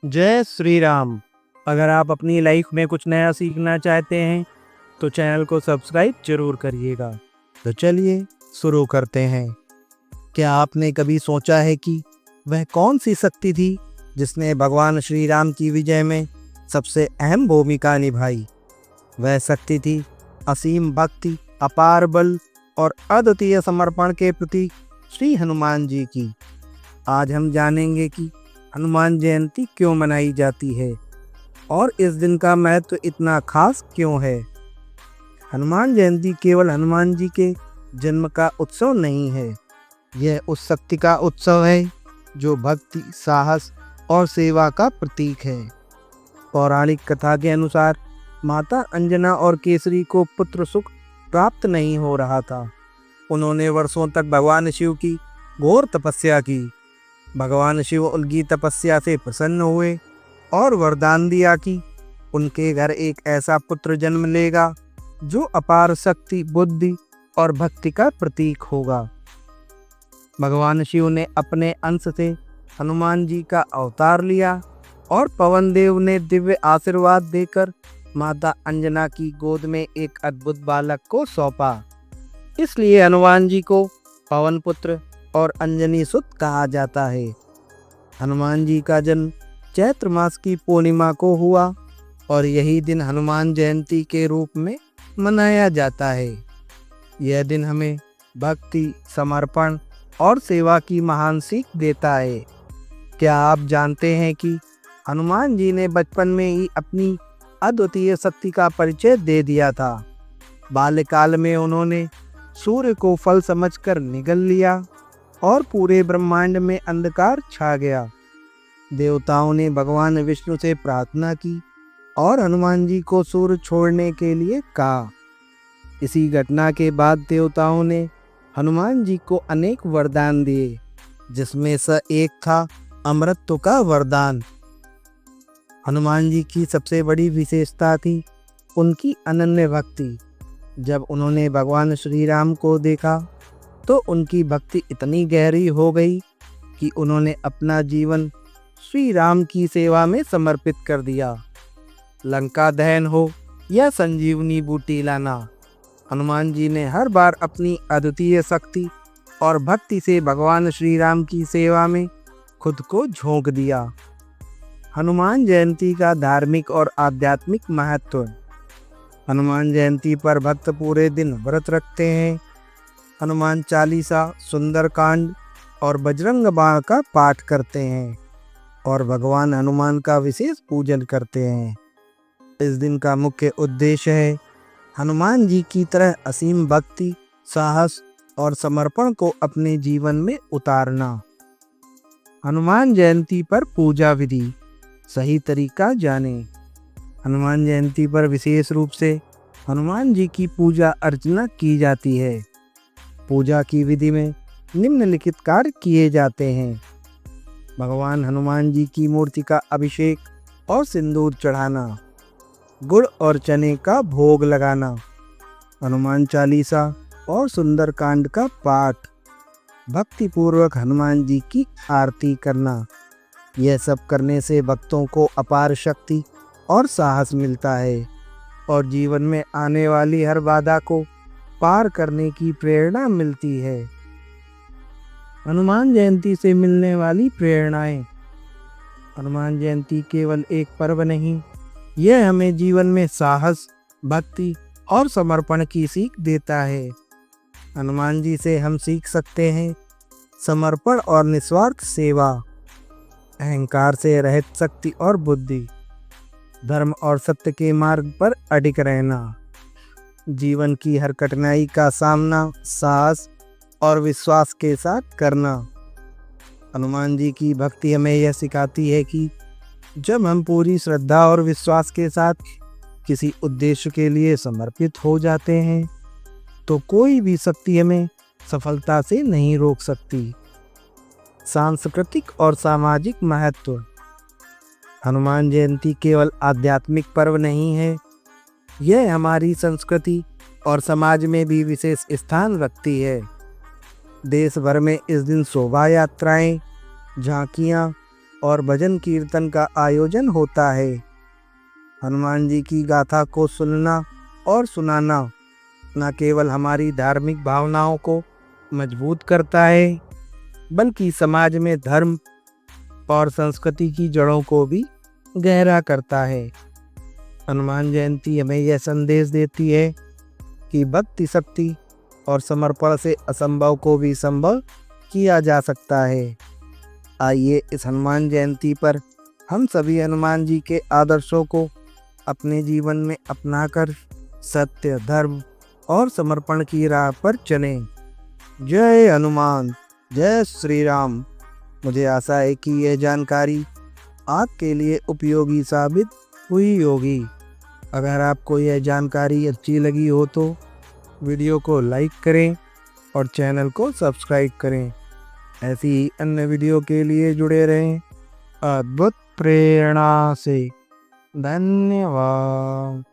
जय श्री राम। अगर आप अपनी लाइफ में कुछ नया सीखना चाहते हैं तो चैनल को सब्सक्राइब जरूर करिएगा। तो चलिए शुरू करते हैं। क्या आपने कभी सोचा है कि वह कौन सी शक्ति थी जिसने भगवान श्री राम की विजय में सबसे अहम भूमिका निभाई? वह शक्ति थी असीम भक्ति, अपार बल और अद्वितीय समर्पण के प्रतीक श्री हनुमान जी की। आज हम जानेंगे कि हनुमान जयंती क्यों मनाई जाती है और इस दिन का महत्व इतना खास क्यों है। हनुमान जयंती केवल हनुमान जी के जन्म का उत्सव नहीं है, यह उस शक्ति का उत्सव है जो भक्ति, साहस और सेवा का प्रतीक है। पौराणिक कथा के अनुसार माता अंजना और केसरी को पुत्र सुख प्राप्त नहीं हो रहा था। उन्होंने वर्षों तक भगवान शिव की घोर तपस्या की। भगवान शिव उनकी तपस्या से प्रसन्न हुए और वरदान दिया कि उनके घर एक ऐसा पुत्र जन्म लेगा जो अपार शक्ति, बुद्धि और भक्ति का प्रतीक होगा। भगवान शिव ने अपने अंश से हनुमान जी का अवतार लिया और पवन देव ने दिव्य आशीर्वाद देकर माता अंजना की गोद में एक अद्भुत बालक को सौंपा। इसलिए हनुमान जी को पवन पुत्र और अंजनी सुत कहा जाता है। हनुमान जी का जन्म चैत्र मास की पूर्णिमा को हुआ और यही दिन हनुमान जयंती के रूप में मनाया जाता है। यह दिन हमें भक्ति, समर्पण और सेवा की महान सीख देता है। क्या आप जानते हैं कि हनुमान जी ने बचपन में ही अपनी अद्वितीय शक्ति का परिचय दे दिया था। बाल्यकाल में उन्होंने सूर्य को फल समझकर निगल लिया और पूरे ब्रह्मांड में अंधकार छा गया। देवताओं ने भगवान विष्णु से प्रार्थना की और हनुमान जी को सूर्य छोड़ने के लिए कहा। इसी घटना के बाद देवताओं ने हनुमान जी को अनेक वरदान दिए, जिसमें से एक था अमरत्व का वरदान। हनुमान जी की सबसे बड़ी विशेषता थी उनकी अनन्य भक्ति। जब उन्होंने भगवान श्री राम को देखा तो उनकी भक्ति इतनी गहरी हो गई कि उन्होंने अपना जीवन श्री राम की सेवा में समर्पित कर दिया। लंका दहन हो या संजीवनी बूटी लाना, हनुमान जी ने हर बार अपनी अद्वितीय शक्ति और भक्ति से भगवान श्री राम की सेवा में खुद को झोंक दिया। हनुमान जयंती का धार्मिक और आध्यात्मिक महत्व। हनुमान जयंती पर भक्त पूरे दिन व्रत रखते हैं, हनुमान चालीसा, सुंदरकांड और बजरंग बाण का पाठ करते हैं और भगवान हनुमान का विशेष पूजन करते हैं। इस दिन का मुख्य उद्देश्य है हनुमान जी की तरह असीम भक्ति, साहस और समर्पण को अपने जीवन में उतारना। हनुमान जयंती पर पूजा विधि। सही तरीका जाने। हनुमान जयंती पर विशेष रूप से हनुमान जी की पूजा अर्चना की जाती है। पूजा की विधि में निम्नलिखित कार्य किए जाते हैं। भगवान हनुमान जी की मूर्ति का अभिषेक और सिंदूर चढ़ाना, गुड़ और चने का भोग लगाना, हनुमान चालीसा और सुंदरकांड का पाठ, भक्तिपूर्वक हनुमान जी की आरती करना। यह सब करने से भक्तों को अपार शक्ति और साहस मिलता है और जीवन में आने वाली हर बाधा को पार करने की प्रेरणा मिलती है। हनुमान जयंती से मिलने वाली प्रेरणाएं। हनुमान जयंती केवल एक पर्व नहीं, यह हमें जीवन में साहस, भक्ति और समर्पण की सीख देता है। हनुमान जी से हम सीख सकते हैं समर्पण और निस्वार्थ सेवा, अहंकार से रहित शक्ति और बुद्धि, धर्म और सत्य के मार्ग पर अडिग रहना, जीवन की हर कठिनाई का सामना साहस और विश्वास के साथ करना। हनुमान जी की भक्ति हमें यह सिखाती है कि जब हम पूरी श्रद्धा और विश्वास के साथ किसी उद्देश्य के लिए समर्पित हो जाते हैं तो कोई भी शक्ति हमें सफलता से नहीं रोक सकती। सांस्कृतिक और सामाजिक महत्व। हनुमान जयंती केवल आध्यात्मिक पर्व नहीं है, यह हमारी संस्कृति और समाज में भी विशेष स्थान रखती है। देश भर में इस दिन शोभा यात्राएं, झांकियाँ और भजन कीर्तन का आयोजन होता है। हनुमान जी की गाथा को सुनना और सुनाना न केवल हमारी धार्मिक भावनाओं को मजबूत करता है, बल्कि समाज में धर्म और संस्कृति की जड़ों को भी गहरा करता है। हनुमान जयंती हमें यह संदेश देती है कि भक्ति, शक्ति और समर्पण से असंभव को भी संभव किया जा सकता है। आइए इस हनुमान जयंती पर हम सभी हनुमान जी के आदर्शों को अपने जीवन में अपनाकर सत्य, धर्म और समर्पण की राह पर चलें। जय हनुमान, जय श्री राम। मुझे आशा है कि यह जानकारी आपके लिए उपयोगी साबित हुई होगी। अगर आपको यह जानकारी अच्छी लगी हो तो वीडियो को लाइक करें और चैनल को सब्सक्राइब करें। ऐसी ही अन्य वीडियो के लिए जुड़े रहें अद्भुत प्रेरणा से। धन्यवाद।